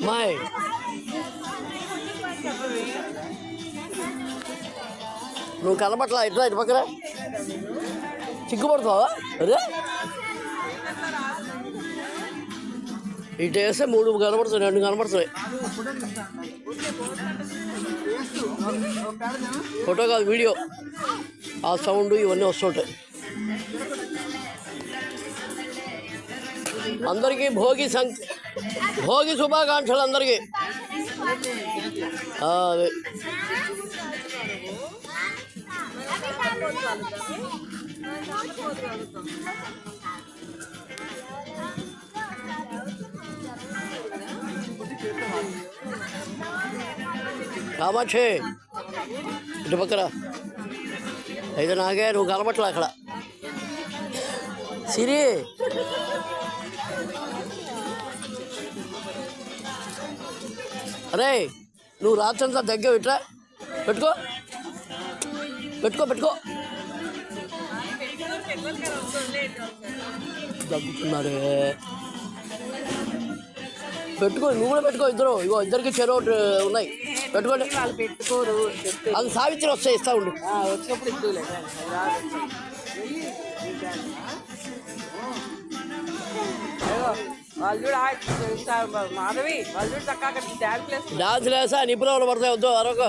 మాయ్ నువ్వు కనబట్లా ఇట్లా ఇటు పక్కన సిగ్గుపడుతావా? అరే ఇటు వేస్తే 3 కనబడుతున్నాయి, 2 కనబడుతున్నాయి. ఫోటో కాదు వీడియో, ఆ సౌండ్ ఇవన్నీ వస్తుంటాయి. అందరికీ భోగి శుభాకాంక్షలు అందరికీ. అదే కామాక్షి ఇటు పక్కన అయితే నాగే నువ్వు కనబట్లా అక్కడ. సిరి అరే నువ్వు రాత్రంతా దగ్గర ఇట్లా పెట్టుకో దగ్గుతున్నారే. పెట్టుకో, నువ్వు కూడా పెట్టుకో. ఇద్దరికి చెరోటి ఉన్నాయి, పెట్టుకోండి. వాళ్ళు పెట్టుకోరు, అది సావిత్రి వస్తే ఇస్తా ఉండు. వచ్చినప్పుడు ఇద్దులే. వాళ్ళు చూడ మాధవి, వాళ్ళు చూడు చక్కగా డాన్స్ వేసా నిపుణులు పడతాయి. వద్దు అరొక